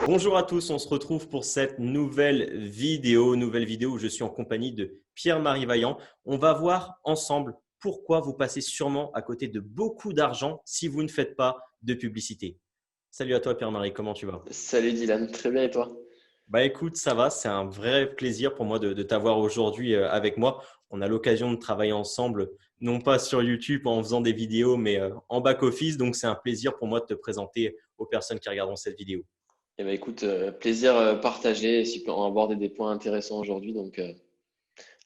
Bonjour à tous, on se retrouve pour cette nouvelle vidéo où je suis en compagnie de Pierre-Marie Vaillant. On va voir ensemble pourquoi vous passez sûrement à côté de beaucoup d'argent si vous ne faites pas de publicité. Salut à toi Pierre-Marie, comment tu vas? Salut Dylan, très bien et toi? Bah écoute, ça va, c'est un vrai plaisir pour moi de t'avoir aujourd'hui avec moi. On a l'occasion de travailler ensemble, non pas sur YouTube en faisant des vidéos, mais en back-office. Donc c'est un plaisir pour moi de te présenter aux personnes qui regarderont cette vidéo. Eh ben écoute, plaisir partagé, si on va aborder des points intéressants aujourd'hui, donc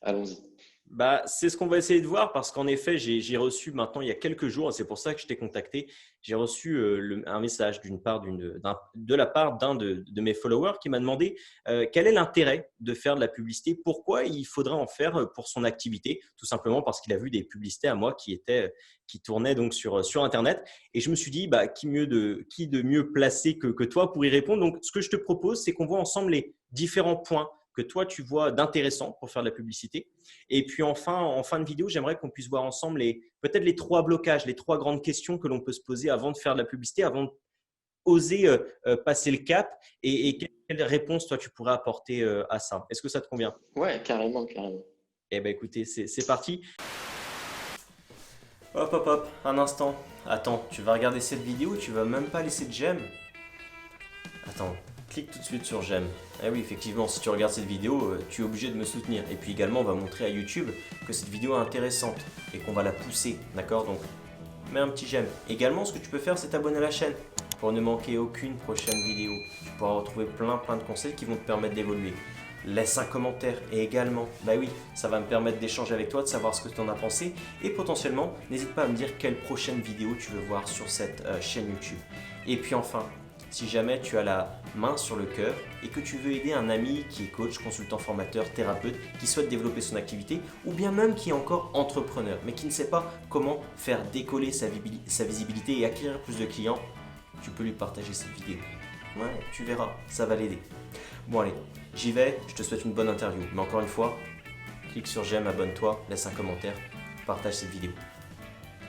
allons-y. Bah, c'est ce qu'on va essayer de voir parce qu'en effet, j'ai reçu maintenant il y a quelques jours, et c'est pour ça que je t'ai contacté, j'ai reçu un message de la part d'un de mes followers qui m'a demandé quel est l'intérêt de faire de la publicité, pourquoi il faudrait en faire pour son activité, tout simplement parce qu'il a vu des publicités à moi qui tournaient donc sur Internet. Et je me suis dit, bah, qui de mieux placé que toi pour y répondre. Donc, ce que je te propose, c'est qu'on voit ensemble les différents points que toi, tu vois d'intéressant pour faire de la publicité. Et puis enfin, en fin de vidéo, j'aimerais qu'on puisse voir ensemble peut-être les trois blocages, les trois grandes questions que l'on peut se poser avant de faire de la publicité, avant d'oser passer le cap. Et quelle réponse, toi, tu pourrais apporter à ça? Est-ce que ça te convient? Ouais, carrément, carrément. Eh bien, écoutez, c'est parti. Hop, hop, hop, un instant. Attends, tu vas regarder cette vidéo, tu vas même pas laisser de j'aime. Attends, clique tout de suite sur j'aime. Eh oui, effectivement, si tu regardes cette vidéo, tu es obligé de me soutenir. Et puis également, on va montrer à YouTube que cette vidéo est intéressante et qu'on va la pousser, d'accord? Donc, mets un petit j'aime. Également, ce que tu peux faire, c'est t'abonner à la chaîne pour ne manquer aucune prochaine vidéo. Tu pourras retrouver plein de conseils qui vont te permettre d'évoluer. Laisse un commentaire et également, bah oui, ça va me permettre d'échanger avec toi, de savoir ce que tu en as pensé et potentiellement, n'hésite pas à me dire quelle prochaine vidéo tu veux voir sur cette chaîne YouTube. Et puis enfin, si jamais tu as la main sur le cœur et que tu veux aider un ami qui est coach, consultant formateur, thérapeute, qui souhaite développer son activité ou bien même qui est encore entrepreneur mais qui ne sait pas comment faire décoller sa visibilité et acquérir plus de clients, tu peux lui partager cette vidéo. Ouais, tu verras, ça va l'aider. Bon allez, j'y vais, je te souhaite une bonne interview. Mais encore une fois, clique sur j'aime, abonne-toi, laisse un commentaire, partage cette vidéo.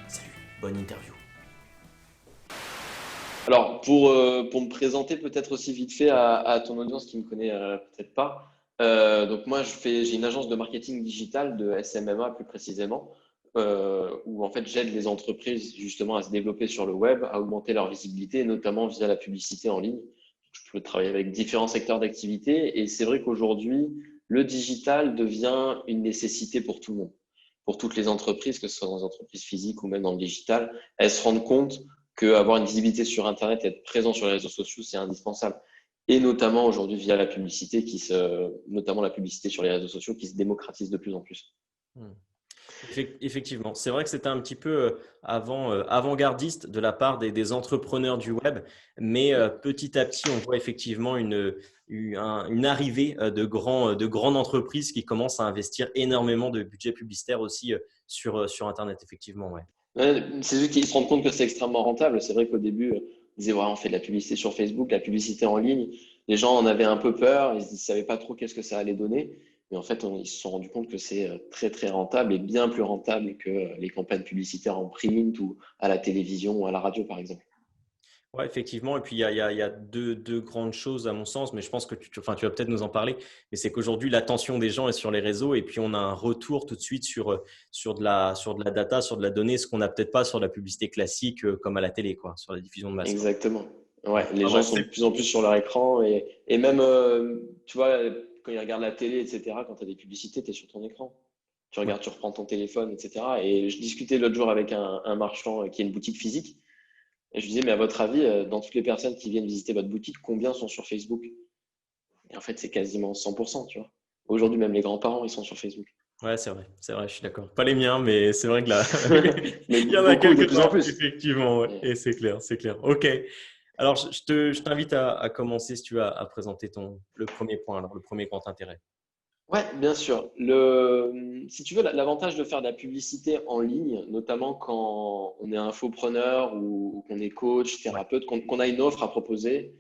Salut, bonne interview. Alors, pour me présenter peut-être aussi vite fait à ton audience qui ne me connaît peut-être pas, donc moi j'ai une agence de marketing digital de SMMA plus précisément, où en fait j'aide les entreprises justement à se développer sur le web, à augmenter leur visibilité, notamment via la publicité en ligne. Je peux travailler avec différents secteurs d'activité et c'est vrai qu'aujourd'hui, le digital devient une nécessité pour tout le monde. Pour toutes les entreprises, que ce soit dans les entreprises physiques ou même dans le digital, elles se rendent compte qu'avoir une visibilité sur Internet et être présent sur les réseaux sociaux, c'est indispensable. Et notamment aujourd'hui via la publicité, notamment la publicité sur les réseaux sociaux qui se démocratise de plus en plus. Hmm. Effectivement, c'est vrai que c'était un petit peu avant-gardiste de la part des entrepreneurs du web, mais petit à petit, on voit effectivement une arrivée de grandes entreprises qui commencent à investir énormément de budget publicitaire aussi sur Internet, effectivement. Ouais. C'est ceux qui se rendent compte que c'est extrêmement rentable. C'est vrai qu'au début, ils disaient, ouais, on fait de la publicité sur Facebook, la publicité en ligne. Les gens en avaient un peu peur, ils ne savaient pas trop qu'est-ce que ça allait donner. Mais en fait, ils se sont rendus compte que c'est très rentable et bien plus rentable que les campagnes publicitaires en print ou à la télévision ou à la radio, par exemple. Ouais, effectivement. Et puis, il y a deux grandes choses à mon sens, mais je pense que enfin, tu vas peut-être nous en parler. Mais c'est qu'aujourd'hui, l'attention des gens est sur les réseaux et puis on a un retour tout de suite sur de la data, sur de la donnée, ce qu'on n'a peut-être pas sur la publicité classique comme à la télé, quoi, sur la diffusion de masse, quoi. Exactement. Ouais, Ouais. les Ah, gens bref, sont de plus en plus sur leur écran et même, tu vois, quand ils regardent la télé, etc., quand tu as des publicités, tu es sur ton écran. Tu ouais. regardes, tu reprends ton téléphone, etc. Et je discutais l'autre jour avec un marchand qui a une boutique physique. Et je lui disais, mais à votre avis, dans toutes les personnes qui viennent visiter votre boutique, combien sont sur Facebook? Et en fait, c'est quasiment 100%, tu vois. Aujourd'hui, même les grands-parents, ils sont sur Facebook. Ouais, c'est vrai, je suis d'accord. Pas les miens, mais c'est vrai que là, Mais il y en a beaucoup, de plus en quelques-uns, plus. effectivement, ouais. Et c'est clair, c'est clair. OK. Alors, je t'invite à commencer, si tu veux, à présenter le premier point, alors, le premier grand intérêt. Ouais, bien sûr. Si tu veux, l'avantage de faire de la publicité en ligne, notamment quand on est infopreneur ou qu'on est coach, Ouais. thérapeute, qu'on a une offre à proposer,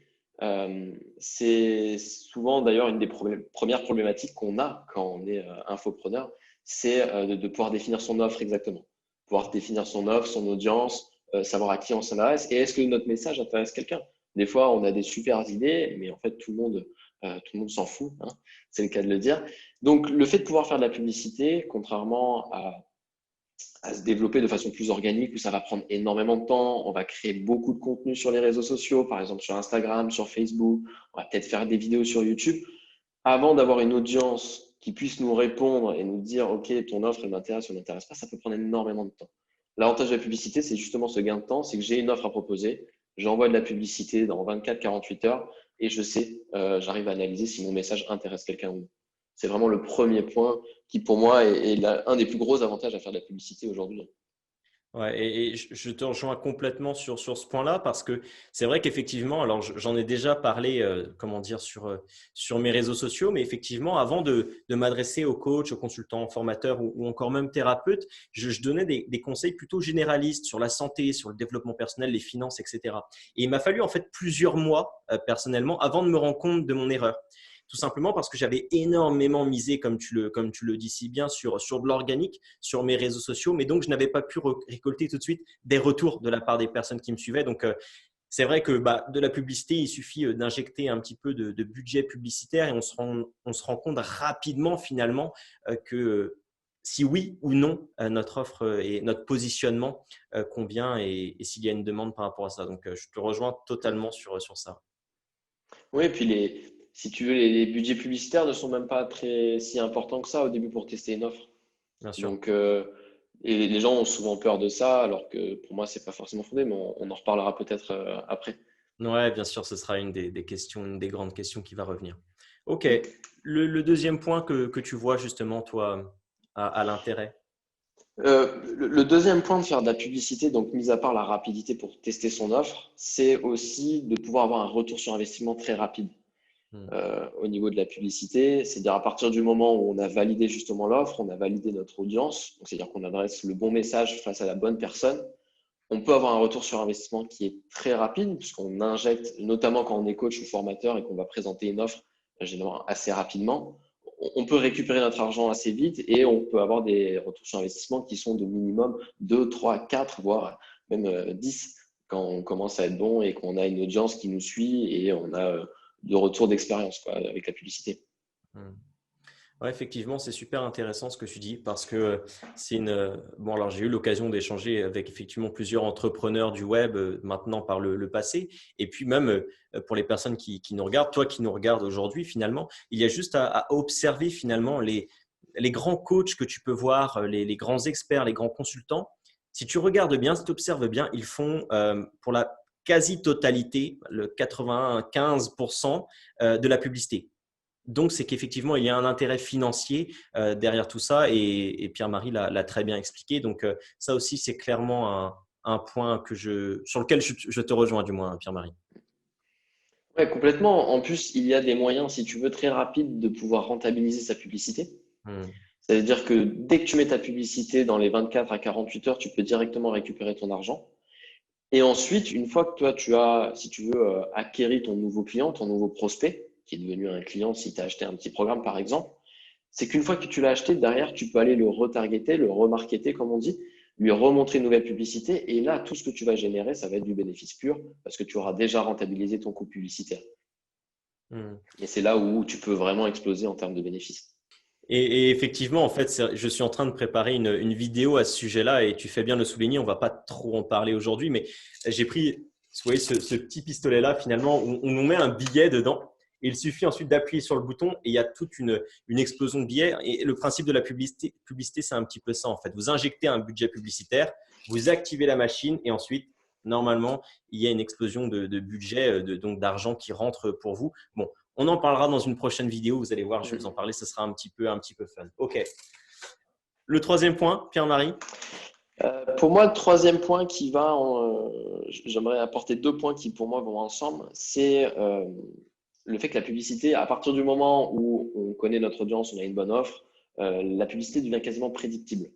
c'est souvent d'ailleurs une des premières problématiques qu'on a quand on est infopreneur, c'est de pouvoir définir son offre exactement. Pouvoir définir son offre, son audience, savoir à qui on s'adresse et est-ce que notre message intéresse quelqu'un? Des fois, on a des super idées, mais en fait, tout le monde s'en fout, hein, c'est le cas de le dire. Donc, le fait de pouvoir faire de la publicité, contrairement à se développer de façon plus organique, où ça va prendre énormément de temps, on va créer beaucoup de contenu sur les réseaux sociaux, par exemple sur Instagram, sur Facebook, on va peut-être faire des vidéos sur YouTube. Avant d'avoir une audience qui puisse nous répondre et nous dire, OK, ton offre, elle m'intéresse ou elle m'intéresse pas, ça peut prendre énormément de temps. L'avantage de la publicité, c'est justement ce gain de temps, c'est que j'ai une offre à proposer, j'envoie de la publicité dans 24-48 heures et je sais, j'arrive à analyser si mon message intéresse quelqu'un ou non. C'est vraiment le premier point qui, pour moi, est un des plus gros avantages à faire de la publicité aujourd'hui. Ouais, et je te rejoins complètement sur ce point-là parce que c'est vrai qu'effectivement, alors j'en ai déjà parlé, comment dire, sur mes réseaux sociaux, mais effectivement, avant de m'adresser aux coachs, aux consultants, formateurs ou encore même thérapeutes, je donnais des conseils plutôt généralistes sur la santé, sur le développement personnel, les finances, etc. Et il m'a fallu en fait plusieurs mois personnellement avant de me rendre compte de mon erreur. Tout simplement parce que j'avais énormément misé, comme tu le dis si bien, sur de l'organique, sur mes réseaux sociaux, mais donc je n'avais pas pu récolter tout de suite des retours de la part des personnes qui me suivaient. Donc, c'est vrai que de la publicité, il suffit d'injecter un petit peu de budget publicitaire et on se rend compte rapidement finalement que si oui ou non notre offre et notre positionnement convient et s'il y a une demande par rapport à ça. Donc, je te rejoins totalement sur ça, Oui, et puis si tu veux, les budgets publicitaires ne sont même pas si importants que ça au début pour tester une offre. bien sûr. Donc, et les gens ont souvent peur de ça, alors que pour moi, c'est pas forcément fondé, mais on en reparlera peut-être après. Ouais, bien sûr, ce sera une des questions, une des grandes questions qui va revenir. Ok. Mm. Le deuxième point que tu vois justement, toi, à l'intérêt. Le deuxième point de faire de la publicité, donc mis à part la rapidité pour tester son offre, c'est aussi de pouvoir avoir un retour sur investissement très rapide Hmm. au niveau de la publicité. C'est-à-dire à partir du moment où on a validé justement l'offre, on a validé notre audience, donc c'est-à-dire qu'on adresse le bon message face à la bonne personne, on peut avoir un retour sur investissement qui est très rapide, puisqu'on injecte, notamment quand on est coach ou formateur et qu'on va présenter une offre généralement assez rapidement, on peut récupérer notre argent assez vite et on peut avoir des retours sur investissement qui sont de minimum 2, 3, 4, voire même 10 quand on commence à être bon et qu'on a une audience qui nous suit et on a de retour d'expérience avec la publicité. Hmm. Ouais, effectivement, c'est super intéressant ce que tu dis parce que c'est bon, alors j'ai eu l'occasion d'échanger avec effectivement plusieurs entrepreneurs du web maintenant par le passé. Et puis même pour les personnes qui nous regardent, toi qui nous regardes aujourd'hui, finalement, il y a juste à observer finalement les grands coachs que tu peux voir, les grands experts, les grands consultants. Si tu regardes bien, si tu observes bien, ils font pour la quasi-totalité, le 95% de la publicité. Donc, c'est qu'effectivement, il y a un intérêt financier derrière tout ça et Pierre-Marie l'a très bien expliqué. Donc, ça aussi, c'est clairement un point sur lequel je te rejoins du moins, Pierre-Marie. Ouais, complètement. En plus, il y a des moyens, si tu veux, très rapides de pouvoir rentabiliser sa publicité. Hmm. Ça veut dire que dès que tu mets ta publicité dans les 24 à 48 heures, tu peux directement récupérer ton argent. Et ensuite, une fois que toi, tu as, si tu veux, acquérir ton nouveau client, ton nouveau prospect, qui est devenu un client si tu as acheté un petit programme, par exemple, c'est qu'une fois que tu l'as acheté, derrière, tu peux aller le retargeter, le remarketer, comme on dit, lui remontrer une nouvelle publicité. Et là, tout ce que tu vas générer, ça va être du bénéfice pur parce que tu auras déjà rentabilisé ton coût publicitaire. Hmm. Et c'est là où tu peux vraiment exploser en termes de bénéfices. Et effectivement, en fait, je suis en train de préparer une vidéo à ce sujet-là et tu fais bien de le souligner. On ne va pas trop en parler aujourd'hui, mais j'ai pris, vous voyez, ce petit pistolet-là, finalement, où on nous met un billet dedans. Et il suffit ensuite d'appuyer sur le bouton et il y a toute une explosion de billets. Et le principe de la publicité, c'est un petit peu ça, en fait. Vous injectez un budget publicitaire, vous activez la machine et ensuite, normalement, il y a une explosion de budget, donc d'argent qui rentre pour vous. Bon, on en parlera dans une prochaine vidéo. Vous allez voir, je vais vous en parler. Ce sera un petit peu fun. OK. Le troisième point, Pierre-Marie. Pour moi, le troisième point j'aimerais apporter deux points qui pour moi vont ensemble, c'est le fait que la publicité, à partir du moment où on connaît notre audience, on a une bonne offre, la publicité devient quasiment prédictible.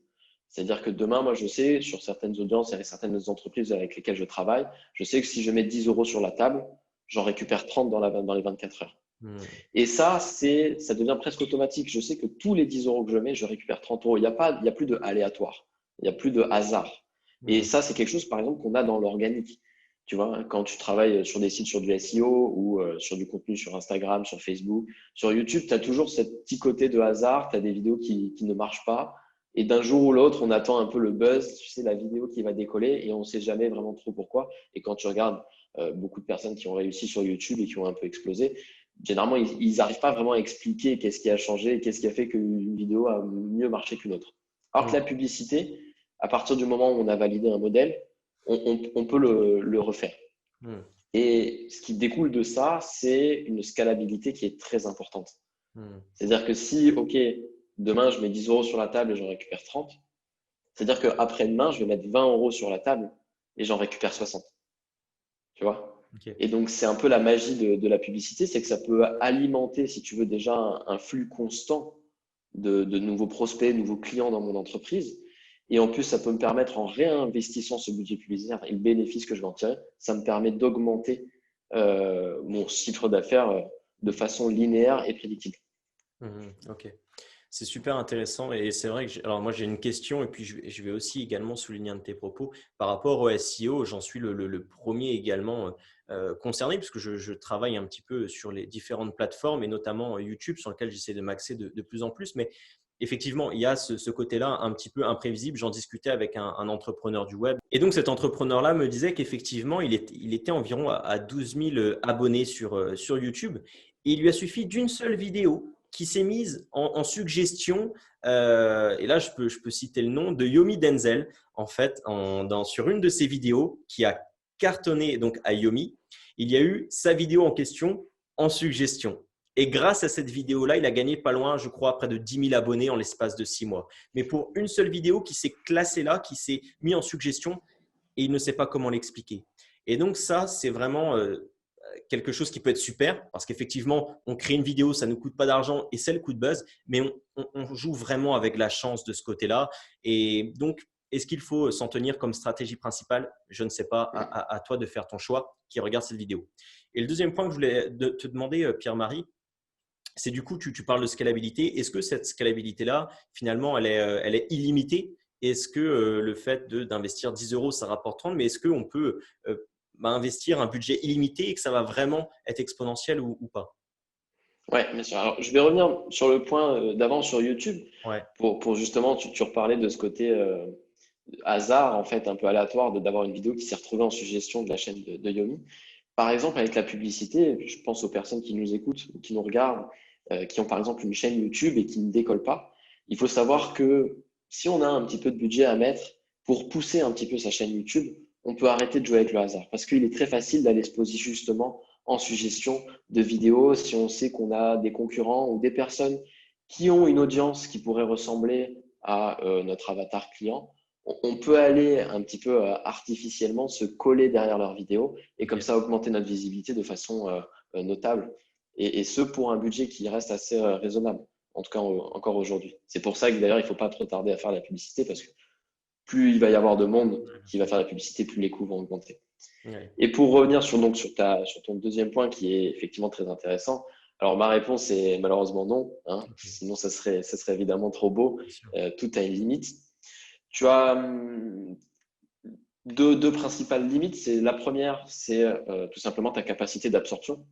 C'est-à-dire que demain, moi, je sais, sur certaines audiences et certaines entreprises avec lesquelles je travaille, je sais que si je mets 10 euros sur la table, j'en récupère 30 dans les 24 heures. Et ça devient presque automatique. Je sais que tous les 10 euros que je mets, je récupère 30 euros. Il y a plus de aléatoire. Il n'y a plus de hasard. Et ça, c'est quelque chose, par exemple, qu'on a dans l'organique. Tu vois, quand tu travailles sur des sites sur du SEO ou sur du contenu sur Instagram, sur Facebook, sur YouTube, tu as toujours ce petit côté de hasard. Tu as des vidéos qui ne marchent pas. Et d'un jour ou l'autre, on attend un peu le buzz, tu sais, la vidéo qui va décoller et on ne sait jamais vraiment trop pourquoi. Et quand tu regardes beaucoup de personnes qui ont réussi sur YouTube et qui ont un peu explosé, généralement, ils n'arrivent pas vraiment à expliquer qu'est-ce qui a changé et qu'est-ce qui a fait qu'une vidéo a mieux marché qu'une autre. Alors que la publicité, à partir du moment où on a validé un modèle, on peut le refaire. Mm. Et ce qui découle de ça, c'est une scalabilité qui est très importante. Mm. C'est-à-dire que si, OK, demain, je mets 10 euros sur la table et j'en récupère 30, c'est-à-dire qu'après-demain, je vais mettre 20 euros sur la table et j'en récupère 60. Tu vois? Ok. Et donc, c'est un peu la magie de la publicité, c'est que ça peut alimenter, si tu veux, déjà un flux constant de nouveaux prospects, nouveaux clients dans mon entreprise. Et en plus, ça peut me permettre, en réinvestissant ce budget publicitaire et le bénéfice que je vais en tirer, ça me permet d'augmenter mon chiffre d'affaires de façon linéaire et prédictible. Ok. C'est super intéressant et c'est vrai que alors moi j'ai une question et puis je vais aussi également souligner un de tes propos par rapport au SEO. J'en suis le premier également concerné puisque je travaille un petit peu sur les différentes plateformes et notamment YouTube sur lequel j'essaie de m'axer de plus en plus. Mais effectivement, il y a ce côté-là un petit peu imprévisible. J'en discutais avec un entrepreneur du web et donc cet entrepreneur-là me disait qu'effectivement il était environ à 12 000 abonnés sur YouTube et il lui a suffi d'une seule vidéo qui s'est mise en suggestion, et là je peux citer le nom de Yomi Denzel, en fait, sur une de ses vidéos qui a cartonné donc à Yomi, il y a eu sa vidéo en question en suggestion. Et grâce à cette vidéo-là, il a gagné pas loin, je crois, près de 10 000 abonnés en l'espace de 6 mois. Mais pour une seule vidéo qui s'est classée là, qui s'est mise en suggestion, et il ne sait pas comment l'expliquer. Et donc ça, c'est vraiment quelque chose qui peut être super parce qu'effectivement, on crée une vidéo, ça ne nous coûte pas d'argent et c'est le coup de buzz, mais on joue vraiment avec la chance de ce côté-là. Et donc, est-ce qu'il faut s'en tenir comme stratégie principale? Je ne sais pas, à toi de faire ton choix qui regarde cette vidéo. Et le deuxième point que je voulais te demander, Pierre-Marie, c'est du coup, tu parles de scalabilité. Est-ce que cette scalabilité-là, finalement, elle est illimitée? Est-ce que le fait d'investir 10 euros, ça rapporte 30, mais est-ce qu'on peut investir un budget illimité et que ça va vraiment être exponentiel ou pas? Ouais, bien sûr. Alors, je vais revenir sur le point d'avant sur YouTube Ouais. pour justement, tu reparlais de ce côté hasard, en fait, un peu aléatoire d'avoir une vidéo qui s'est retrouvée en suggestion de la chaîne de Yomi. Par exemple, avec la publicité, je pense aux personnes qui nous écoutent ou qui nous regardent, qui ont par exemple une chaîne YouTube et qui ne décollent pas. Il faut savoir que si on a un petit peu de budget à mettre pour pousser un petit peu sa chaîne YouTube, on peut arrêter de jouer avec le hasard parce qu'il est très facile d'aller se positionner justement en suggestion de vidéos si on sait qu'on a des concurrents ou des personnes qui ont une audience qui pourrait ressembler à notre avatar client. On peut aller un petit peu artificiellement se coller derrière leurs vidéos et comme Ok. ça augmenter notre visibilité de façon notable. Et ce, pour un budget qui reste assez raisonnable, en tout cas encore aujourd'hui. C'est pour ça que d'ailleurs, il ne faut pas trop tarder à faire la publicité parce que plus il va y avoir de monde Ouais, bien qui va sûr. faire la publicité, plus les coûts vont augmenter. Ouais. Et pour revenir sur ton deuxième point qui est effectivement très intéressant, alors ma réponse est malheureusement non, hein, Ok. sinon ça serait évidemment trop beau, Bien sûr. tout a une limite. Tu as deux principales limites. C'est la première, c'est tout simplement ta capacité d'absorption.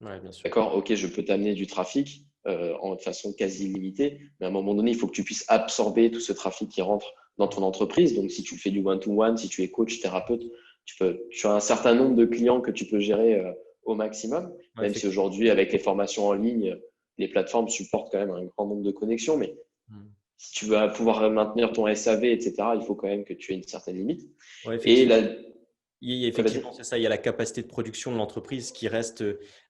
Ouais, bien sûr. D'accord, ok, je peux t'amener du trafic de façon quasi illimitée, mais à un moment donné, il faut que tu puisses absorber tout ce trafic qui rentre dans ton entreprise. Donc, si tu fais du one-to-one, si tu es coach, thérapeute, tu as un certain nombre de clients que tu peux gérer au maximum, Ouais, même si effectivement. aujourd'hui, avec les formations en ligne, les plateformes supportent quand même un grand nombre de connexions, mais Mm. si tu veux pouvoir maintenir ton SAV, etc., il faut quand même que tu aies une certaine limite. Ouais, Et effectivement. la... Effectivement, Vas-y. c'est ça. Il y a la capacité de production de l'entreprise qui reste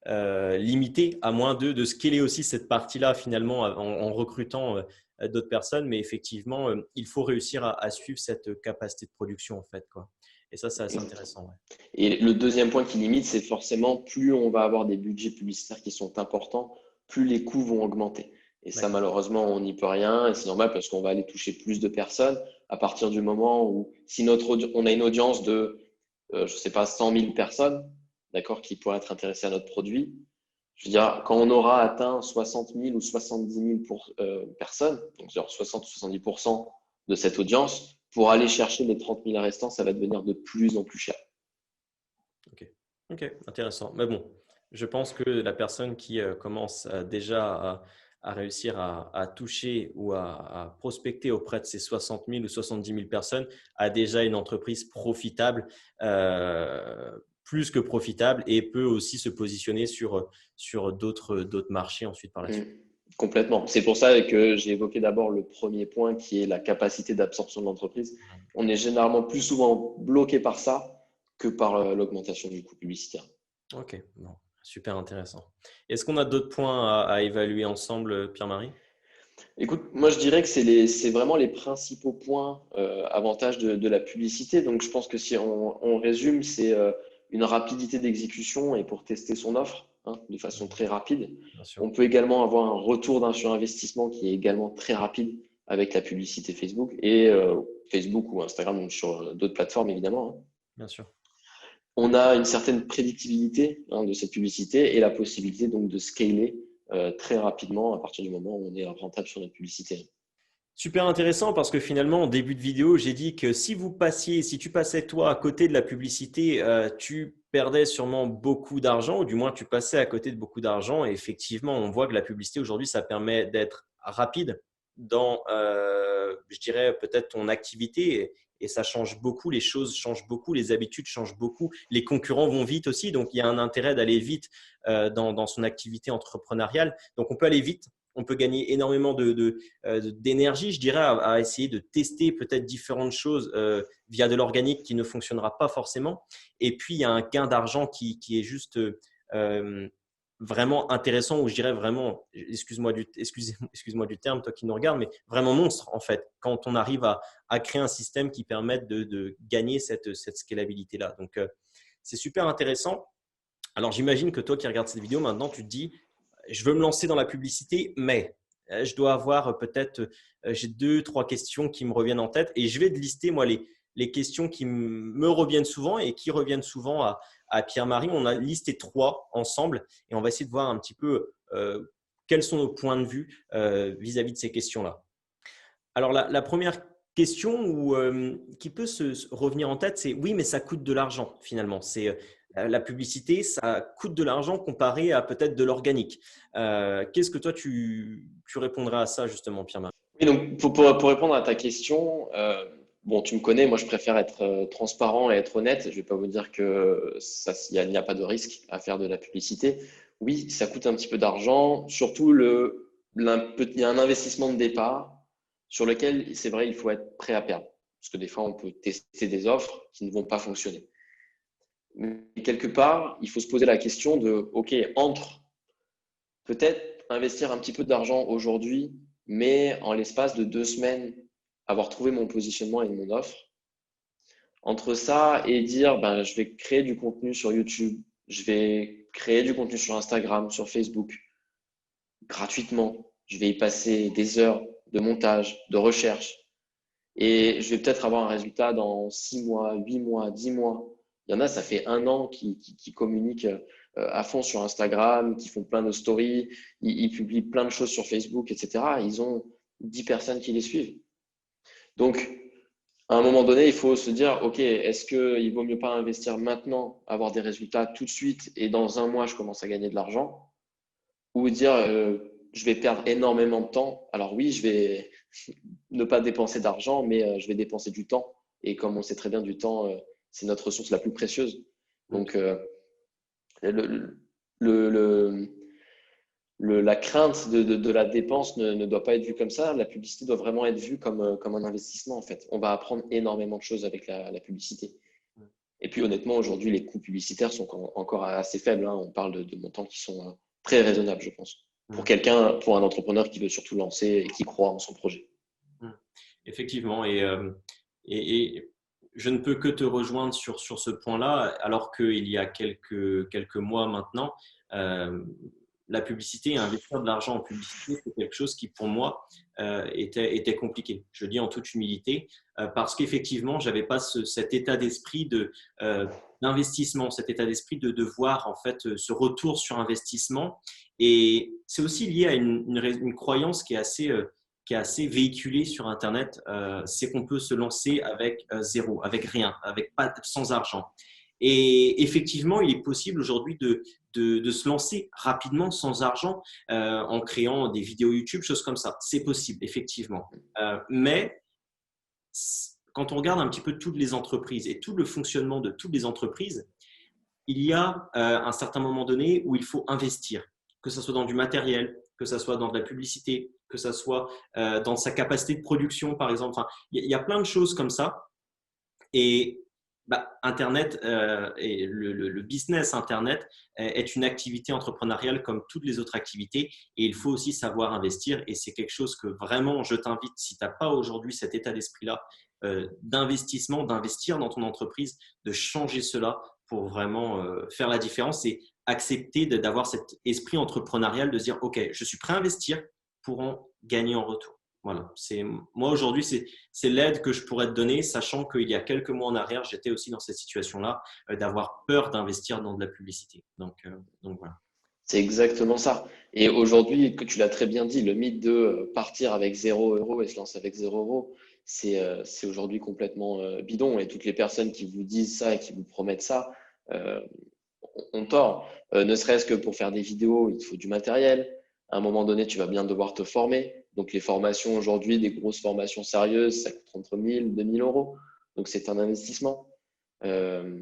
limitée, à moins de scaler aussi cette partie-là finalement en recrutant d'autres personnes. Mais effectivement, il faut réussir à suivre cette capacité de production en fait, quoi. Et ça, c'est assez intéressant. Ouais. Et le deuxième point qui limite, c'est forcément plus on va avoir des budgets publicitaires qui sont importants, plus les coûts vont augmenter. Et ça, D'accord. malheureusement, on n'y peut rien. Et c'est normal parce qu'on va aller toucher plus de personnes à partir du moment où, si on a une audience de, je sais pas, 100 000 personnes, d'accord, qui pourraient être intéressées à notre produit, je veux dire, quand on aura atteint 60 000 ou 70 000 personnes, donc genre 60 ou 70% de cette audience, pour aller chercher les 30 000 restants, ça va devenir de plus en plus cher. Ok, ok, intéressant. Mais bon, je pense que la personne qui commence déjà à réussir à toucher ou à prospecter auprès de ces 60 000 ou 70 000 personnes a déjà une entreprise profitable, plus que profitable, et peut aussi se positionner sur d'autres marchés ensuite par la Mm. suite. Complètement. C'est pour ça que j'ai évoqué d'abord le premier point qui est la capacité d'absorption de l'entreprise. On est généralement plus souvent bloqué par ça que par l'augmentation du coût publicitaire. Ok, bon, super intéressant. Est-ce qu'on a d'autres points à évaluer ensemble, Pierre-Marie? Écoute, moi je dirais que c'est vraiment les principaux points avantages de la publicité. Donc je pense que si on résume, c'est une rapidité d'exécution et pour tester son offre de façon très rapide. Bien sûr. On peut également avoir un retour sur investissement qui est également très rapide avec la publicité Facebook et Facebook ou Instagram, donc sur d'autres plateformes évidemment. Bien sûr. On a une certaine prédictibilité de cette publicité et la possibilité donc de scaler très rapidement à partir du moment où on est rentable sur notre publicité. Super intéressant parce que finalement, en début de vidéo, j'ai dit que si tu passais toi à côté de la publicité, tu perdais sûrement beaucoup d'argent, ou du moins tu passais à côté de beaucoup d'argent. Et effectivement, on voit que la publicité aujourd'hui, ça permet d'être rapide dans, je dirais, peut-être ton activité. Et ça change beaucoup, les choses changent beaucoup, les habitudes changent beaucoup, les concurrents vont vite aussi. Donc, il y a un intérêt d'aller vite dans son activité entrepreneuriale. Donc, on peut aller vite, on peut gagner énormément d'énergie, je dirais, à essayer de tester peut-être différentes choses via de l'organique qui ne fonctionnera pas forcément. Et puis, il y a un gain d'argent qui est juste vraiment intéressant, ou je dirais vraiment, excuse-moi du terme, toi qui nous regardes, mais vraiment monstre en fait, quand on arrive à créer un système qui permette de gagner cette scalabilité-là. Donc, c'est super intéressant. Alors, j'imagine que toi qui regardes cette vidéo, maintenant, tu te dis, je veux me lancer dans la publicité, mais je dois avoir peut-être, j'ai deux, trois questions qui me reviennent en tête, et je vais te lister, moi, les questions qui me reviennent souvent et qui reviennent souvent à Pierre-Marie. On a listé trois ensemble et on va essayer de voir un petit peu quels sont nos points de vue vis-à-vis de ces questions-là. Alors, la première question qui peut se revenir en tête, c'est oui, mais ça coûte de l'argent finalement. C'est la publicité, ça coûte de l'argent comparé à peut-être de l'organique. Qu'est-ce que toi, tu répondrais à ça justement, Pierre-Marie? Oui, donc pour répondre à ta question, bon, tu me connais, moi je préfère être transparent et être honnête. Je ne vais pas vous dire que ça, il n'y a pas de risque à faire de la publicité. Oui, ça coûte un petit peu d'argent, surtout il y a un investissement de départ sur lequel, c'est vrai, il faut être prêt à perdre. Parce que des fois, on peut tester des offres qui ne vont pas fonctionner. Mais quelque part, il faut se poser la question de, OK, entre peut-être investir un petit peu d'argent aujourd'hui, mais en l'espace de 2 semaines, avoir trouvé mon positionnement et mon offre. Entre ça et dire, ben, je vais créer du contenu sur YouTube, je vais créer du contenu sur Instagram, sur Facebook, gratuitement. Je vais y passer des heures de montage, de recherche. Et je vais peut-être avoir un résultat dans 6 mois, 8 mois, 10 mois. Il y en a, ça fait 1 an qui communiquent à fond sur Instagram, qui font plein de stories, ils publient plein de choses sur Facebook, etc. Ils ont 10 personnes qui les suivent. Donc, à un moment donné, il faut se dire, OK, est-ce qu'il vaut mieux pas investir maintenant, avoir des résultats tout de suite et dans 1 mois, je commence à gagner de l'argent, ou dire, je vais perdre énormément de temps. Alors oui, je vais ne pas dépenser d'argent, mais je vais dépenser du temps. Et comme on sait très bien, du temps, c'est notre ressource la plus précieuse. Donc, le, le, le, la crainte de la dépense ne doit pas être vue comme ça. La publicité doit vraiment être vue comme un investissement, en fait. On va apprendre énormément de choses avec la publicité. Et puis, honnêtement, aujourd'hui, les coûts publicitaires sont encore assez faibles. On parle de montants qui sont très raisonnables, je pense, pour un entrepreneur qui veut surtout lancer et qui croit en son projet. Effectivement, et je ne peux que te rejoindre sur ce point-là, alors qu'il y a quelques mois maintenant, euh, la publicité, investir de l'argent en publicité, c'est quelque chose qui, pour moi, était compliqué. Je le dis en toute humilité, parce qu'effectivement, je n'avais pas cet état d'esprit d'investissement, cet état d'esprit de voir en fait ce retour sur investissement. Et c'est aussi lié à une croyance qui est assez véhiculée sur Internet, c'est qu'on peut se lancer avec zéro, avec rien, sans argent. Et effectivement, il est possible aujourd'hui de se lancer rapidement sans argent en créant des vidéos YouTube, choses comme ça. C'est possible, effectivement. Mais quand on regarde un petit peu toutes les entreprises et tout le fonctionnement de toutes les entreprises, il y a un certain moment donné où il faut investir, que ce soit dans du matériel, que ce soit dans de la publicité, que ce soit dans sa capacité de production, par exemple. Enfin, il y a plein de choses comme ça. Et Internet et le business Internet est une activité entrepreneuriale comme toutes les autres activités et il faut aussi savoir investir et c'est quelque chose que vraiment je t'invite, si tu n'as pas aujourd'hui cet état d'esprit-là d'investissement, d'investir dans ton entreprise, de changer cela pour vraiment faire la différence et accepter d'avoir cet esprit entrepreneurial de se dire ok, je suis prêt à investir pour en gagner en retour. Voilà, moi aujourd'hui, c'est l'aide que je pourrais te donner, sachant qu'il y a quelques mois en arrière, j'étais aussi dans cette situation-là, d'avoir peur d'investir dans de la publicité. Donc voilà. C'est exactement ça. Et aujourd'hui, que tu l'as très bien dit, le mythe de partir avec 0 € et se lancer avec 0 €, c'est aujourd'hui complètement bidon. Et toutes les personnes qui vous disent ça et qui vous promettent ça euh, ont tort. Ne serait-ce que pour faire des vidéos, il te faut du matériel. À un moment donné, tu vas bien devoir te former. Donc, les formations aujourd'hui, des grosses formations sérieuses, ça coûte entre 1000 2000 €. Donc, c'est un investissement. Euh,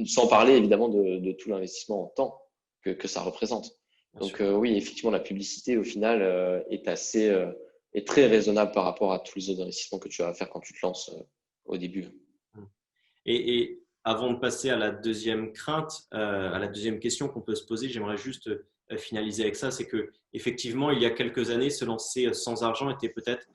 Sans parler évidemment de tout l'investissement en temps que ça représente. Bien Donc, sûr. oui, effectivement, la publicité, au final, est très raisonnable par rapport à tous les autres investissements que tu vas faire quand tu te lances au début. Et avant de passer à la deuxième crainte, à la deuxième question qu'on peut se poser, j'aimerais juste finaliser avec ça, c'est que effectivement, il y a quelques années, se lancer sans argent était peut-être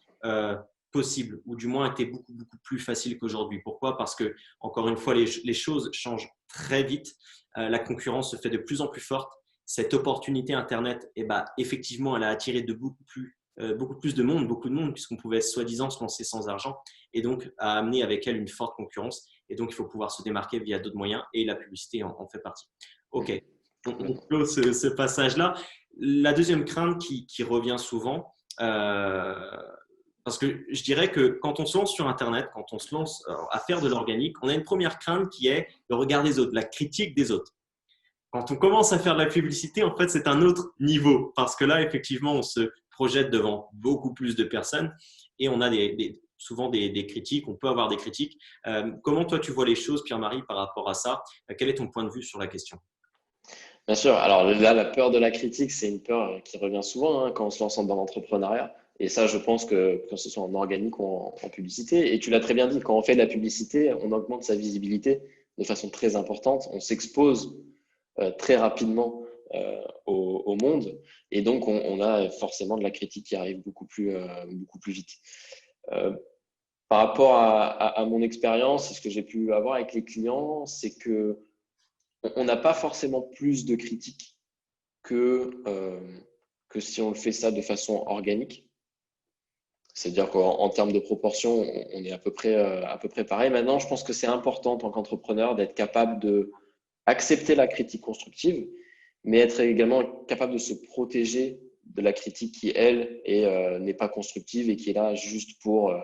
possible, ou du moins était beaucoup plus facile qu'aujourd'hui. Pourquoi? Parce que encore une fois, les choses changent très vite, la concurrence se fait de plus en plus forte. Cette opportunité Internet, effectivement, elle a attiré beaucoup plus de monde, beaucoup de monde, puisqu'on pouvait soi-disant se lancer sans argent, et donc a amené avec elle une forte concurrence. Et donc, il faut pouvoir se démarquer via d'autres moyens et la publicité en fait partie. OK, on Complètement. clôt ce passage-là. La deuxième crainte qui revient souvent, parce que je dirais que quand on se lance sur Internet, quand on se lance à faire de l'organique, on a une première crainte qui est le regard des autres, la critique des autres. Quand on commence à faire de la publicité, en fait, c'est un autre niveau parce que là, effectivement, on se projette devant beaucoup plus de personnes et on a souvent des critiques, on peut avoir des critiques. Comment toi, tu vois les choses, Pierre-Marie, par rapport à ça? Quel est ton point de vue sur la question? Bien sûr. Alors là, la peur de la critique, c'est une peur qui revient souvent quand on se lance dans l'entrepreneuriat. Et ça, je pense que ce soit en organique ou en publicité. Et tu l'as très bien dit, quand on fait de la publicité, on augmente sa visibilité de façon très importante. On s'expose très rapidement au monde. Et donc, on a forcément de la critique qui arrive beaucoup plus vite. Euh, Par rapport à mon expérience et ce que j'ai pu avoir avec les clients, c'est que on n'a pas forcément plus de critiques que que si on le fait ça de façon organique. C'est-à-dire qu'en termes de proportion, on est à peu près pareil. Maintenant, je pense que c'est important en tant qu'entrepreneur d'être capable de accepter la critique constructive, mais être également capable de se protéger de la critique qui, elle, n'est pas constructive et qui est là juste pour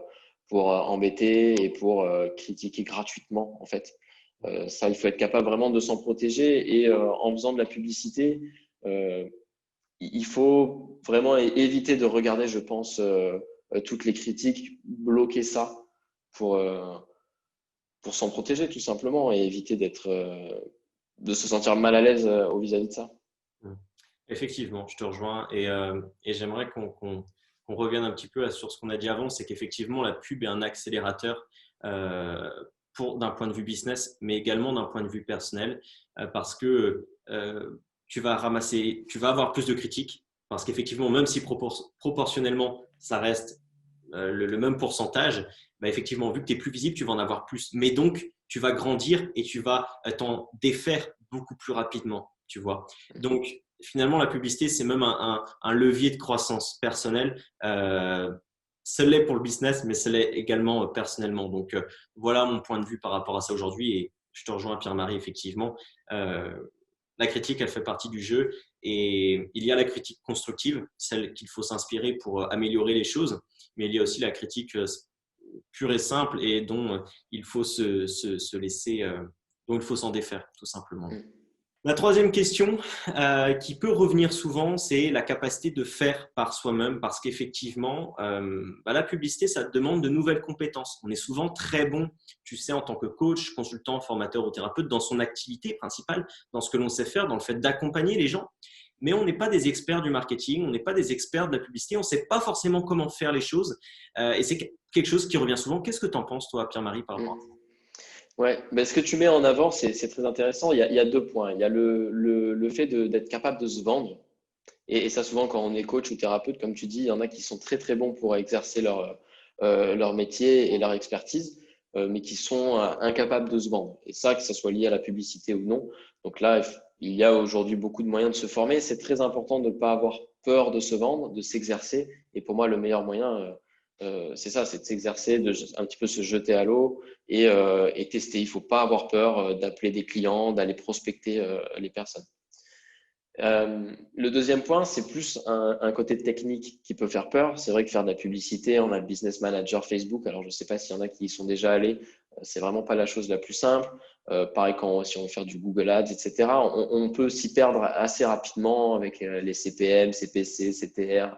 embêter et pour critiquer gratuitement, en fait. Ça, il faut être capable vraiment de s'en protéger et en faisant de la publicité, euh, il faut vraiment éviter de regarder, je pense, toutes les critiques, bloquer ça pour, euh, pour s'en protéger tout simplement et éviter de se sentir mal à l'aise au vis-à-vis de ça. Effectivement, je te rejoins et j'aimerais qu'on revienne un petit peu sur ce qu'on a dit avant, c'est qu'effectivement la pub est un accélérateur euh, d'un point de vue business, mais également d'un point de vue personnel, parce que tu vas avoir plus de critiques, parce qu'effectivement, même si proportionnellement ça reste le même pourcentage, effectivement, vu que tu es plus visible, tu vas en avoir plus. Mais donc, tu vas grandir et tu vas t'en défaire beaucoup plus rapidement, tu vois. Donc, finalement, la publicité, c'est même un levier de croissance personnelle. Ça l'est pour le business, mais ça l'est également personnellement. Donc, voilà mon point de vue par rapport à ça aujourd'hui. Et je te rejoins, Pierre-Marie, effectivement. Euh, la critique, elle fait partie du jeu. Et il y a la critique constructive, celle qu'il faut s'inspirer pour améliorer les choses. Mais il y a aussi la critique pure et simple et dont il faut se laisser Donc, il faut s'en défaire, tout simplement. Mm. La troisième question qui peut revenir souvent, c'est la capacité de faire par soi-même parce qu'effectivement, la publicité, ça demande de nouvelles compétences. On est souvent très bon, tu sais, en tant que coach, consultant, formateur ou thérapeute, dans son activité principale, dans ce que l'on sait faire, dans le fait d'accompagner les gens. Mais on n'est pas des experts du marketing, on n'est pas des experts de la publicité, on ne sait pas forcément comment faire les choses. Et c'est quelque chose qui revient souvent. Qu'est-ce que tu en penses, toi, Pierre-Marie, par rapport à ça? Mm. Ouais, ben, ce que tu mets en avant, c'est très intéressant. Il y a deux points. Il y a le fait d'être capable de se vendre. Et ça, souvent, quand on est coach ou thérapeute, comme tu dis, il y en a qui sont très, très bons pour exercer leur métier et leur expertise, mais qui sont incapables de se vendre. Et ça, que ce soit lié à la publicité ou non. Donc là, il y a aujourd'hui beaucoup de moyens de se former. C'est très important de ne pas avoir peur de se vendre, de s'exercer. Et pour moi, le meilleur moyen, c'est ça, c'est de s'exercer, de un petit peu se jeter à l'eau et tester. Il ne faut pas avoir peur d'appeler des clients, d'aller prospecter les personnes. Le deuxième point, c'est plus un côté technique qui peut faire peur. C'est vrai que faire de la publicité, on a le business manager Facebook. Alors, je ne sais pas s'il y en a qui y sont déjà allés. C'est vraiment pas la chose la plus simple. Pareil, si on veut faire du Google Ads, etc., on peut s'y perdre assez rapidement avec les CPM, CPC, CTR.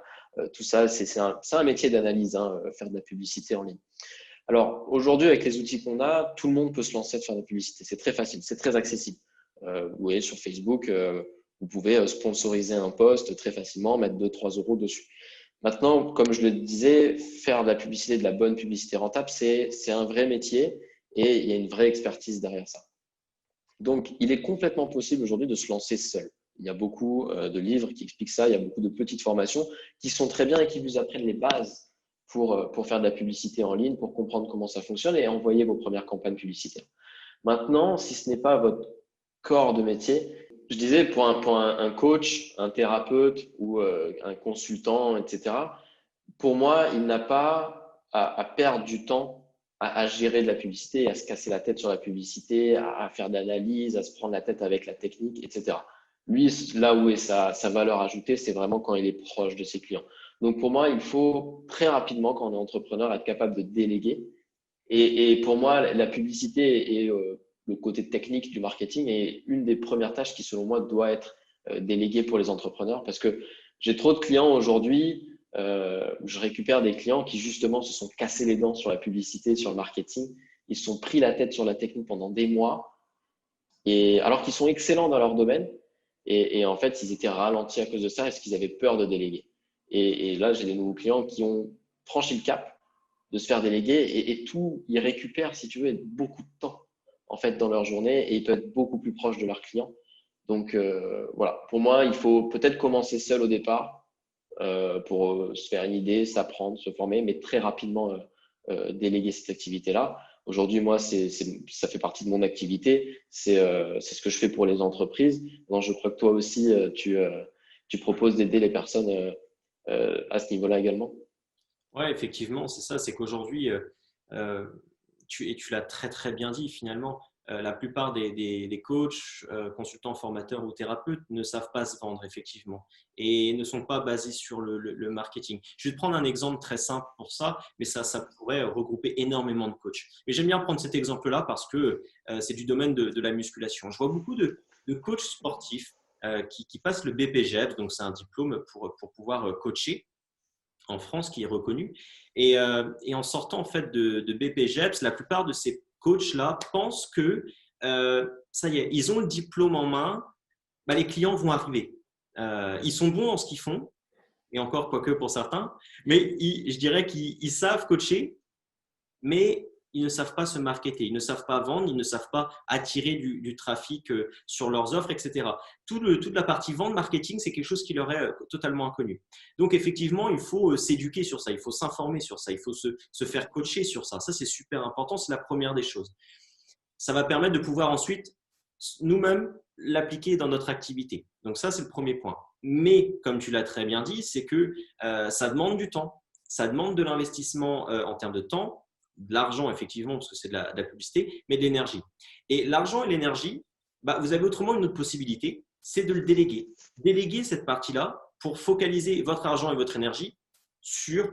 Tout ça, c'est un métier d'analyse, hein, faire de la publicité en ligne. Alors, aujourd'hui, avec les outils qu'on a, tout le monde peut se lancer de faire de la publicité. C'est très facile, c'est très accessible. Vous voyez, sur Facebook, vous pouvez sponsoriser un post très facilement, mettre 2-3 euros dessus. Maintenant, comme je le disais, faire de la publicité, de la bonne publicité rentable, c'est un vrai métier et il y a une vraie expertise derrière ça. Donc, il est complètement possible aujourd'hui de se lancer seul. Il y a beaucoup de livres qui expliquent ça, il y a beaucoup de petites formations qui sont très bien et qui vous apprennent les bases pour faire de la publicité en ligne, pour comprendre comment ça fonctionne et envoyer vos premières campagnes publicitaires. Maintenant, si ce n'est pas votre corps de métier, je disais pour un coach, un thérapeute ou un consultant, etc., pour moi, il n'a pas à perdre du temps à gérer de la publicité, à se casser la tête sur la publicité, à faire de l'analyse, à se prendre la tête avec la technique, etc. Lui, là où est sa valeur ajoutée, c'est vraiment quand il est proche de ses clients. Donc pour moi, il faut très rapidement, quand on est entrepreneur, être capable de déléguer. Et pour moi, la publicité et le côté technique du marketing est une des premières tâches qui, selon moi, doit être déléguée pour les entrepreneurs parce que j'ai trop de clients aujourd'hui. Je récupère des clients qui, justement, se sont cassés les dents sur la publicité, sur le marketing. Ils se sont pris la tête sur la technique pendant des mois, et, alors qu'ils sont excellents dans leur domaine. Et en fait, ils étaient ralentis à cause de ça parce qu'ils avaient peur de déléguer. Et là, j'ai des nouveaux clients qui ont franchi le cap de se faire déléguer et tout, ils récupèrent, si tu veux, beaucoup de temps en fait dans leur journée et ils peuvent être beaucoup plus proches de leurs clients. Donc voilà, pour moi, il faut peut-être commencer seul au départ pour se faire une idée, s'apprendre, se former, mais très rapidement déléguer cette activité-là. Aujourd'hui, moi, ça fait partie de mon activité. C'est ce que je fais pour les entreprises. Donc, je crois que toi aussi, tu proposes d'aider les personnes à ce niveau-là également. Ouais, effectivement, c'est ça. C'est qu'aujourd'hui, euh, tu l'as très très bien dit finalement, la plupart des coachs, consultants, formateurs ou thérapeutes ne savent pas se vendre effectivement et ne sont pas basés sur le marketing. Je vais te prendre un exemple très simple pour ça, mais ça pourrait regrouper énormément de coachs. Mais j'aime bien prendre cet exemple-là parce que c'est du domaine de la musculation. Je vois beaucoup de coachs sportifs qui passent le BPGEPS, donc c'est un diplôme pour pouvoir coacher en France qui est reconnu. Et en sortant en fait de BPGEPS, la plupart de ces coachs-là pensent que ça y est, ils ont le diplôme en main, bah, les clients vont arriver. Ils sont bons dans ce qu'ils font, et encore quoique pour certains, mais je dirais qu'ils savent coacher, mais ils ne savent pas se marketer, ils ne savent pas vendre, ils ne savent pas attirer du trafic sur leurs offres, etc. Toute la partie vente, marketing, c'est quelque chose qui leur est totalement inconnu. Donc, effectivement, il faut s'éduquer sur ça, il faut s'informer sur ça, il faut se faire coacher sur ça. Ça, c'est super important, c'est la première des choses. Ça va permettre de pouvoir ensuite nous-mêmes l'appliquer dans notre activité. Donc, ça, c'est le premier point. Mais, comme tu l'as très bien dit, c'est que ça demande du temps, ça demande de l'investissement en termes de temps, de l'argent, effectivement, parce que c'est de la publicité, mais de l'énergie. Et l'argent et l'énergie, bah, vous avez autrement une autre possibilité, c'est de le déléguer. Déléguer cette partie-là pour focaliser votre argent et votre énergie sur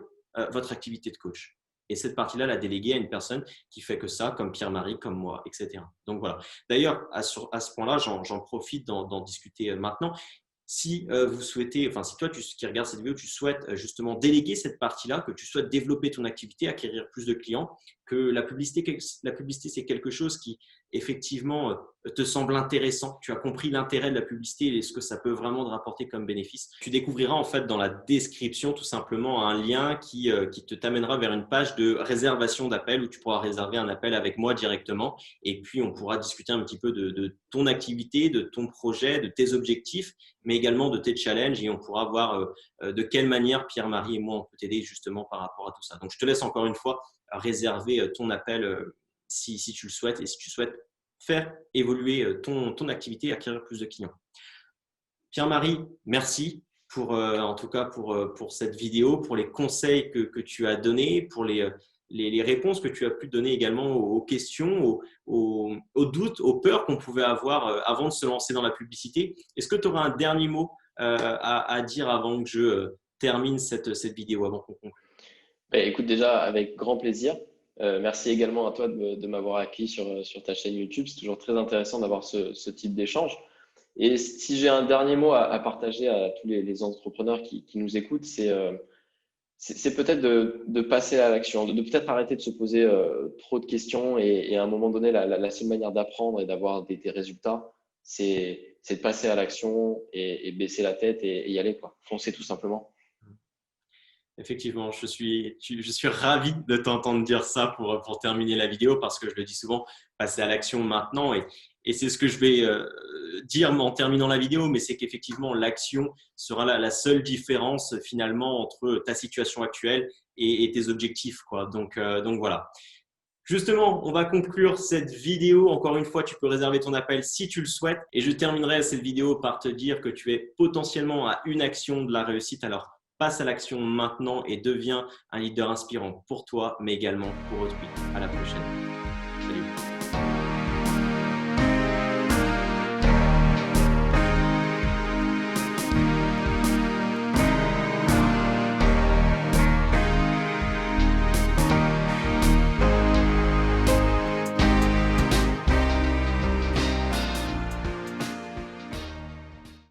votre activité de coach. Et cette partie-là, la déléguer à une personne qui fait que ça, comme Pierre-Marie, comme moi, etc. Donc voilà. D'ailleurs, à ce point-là, j'en profite d'en discuter maintenant. Si vous souhaitez, enfin si toi qui regardes cette vidéo, tu souhaites justement déléguer cette partie-là, que tu souhaites développer ton activité, acquérir plus de clients, que la publicité c'est quelque chose qui effectivement te semble intéressant, tu as compris l'intérêt de la publicité et ce que ça peut vraiment te rapporter comme bénéfice, tu découvriras en fait dans la description tout simplement un lien qui t'amènera vers une page de réservation d'appel où tu pourras réserver un appel avec moi directement et puis on pourra discuter un petit peu de ton activité, de ton projet, de tes objectifs, mais également de tes challenges et on pourra voir de quelle manière Pierre-Marie et moi on peut t'aider justement par rapport à tout ça. Donc je te laisse encore une fois réserver ton appel si tu le souhaites et si tu souhaites faire évoluer ton activité et acquérir plus de clients. Pierre-Marie, merci en tout cas pour cette vidéo, pour les conseils que tu as donnés, pour les réponses que tu as pu donner également aux questions, aux doutes, aux peurs qu'on pouvait avoir avant de se lancer dans la publicité. Est-ce que tu auras un dernier mot à dire avant que je termine cette vidéo, avant qu'on conclue? Écoute, déjà, avec grand plaisir. Merci également à toi de m'avoir accueilli sur ta chaîne YouTube. C'est toujours très intéressant d'avoir ce type d'échange. Et si j'ai un dernier mot à partager à tous les entrepreneurs qui nous écoutent, c'est peut-être de passer à l'action, de peut-être arrêter de se poser trop de questions et à un moment donné, la seule manière d'apprendre et d'avoir des résultats, c'est de passer à l'action et baisser la tête et y aller, quoi. Foncer tout simplement. Effectivement, je suis ravi de t'entendre dire ça pour terminer la vidéo parce que je le dis souvent, passer à l'action maintenant et c'est ce que je vais dire en terminant la vidéo, mais c'est qu'effectivement l'action sera la seule différence finalement entre ta situation actuelle et tes objectifs, quoi. Donc voilà. Justement, on va conclure cette vidéo. Encore une fois, tu peux réserver ton appel si tu le souhaites. Et je terminerai cette vidéo par te dire que tu es potentiellement à une action de la réussite. Alors, passe à l'action maintenant et deviens un leader inspirant pour toi, mais également pour autrui. À la prochaine. Salut.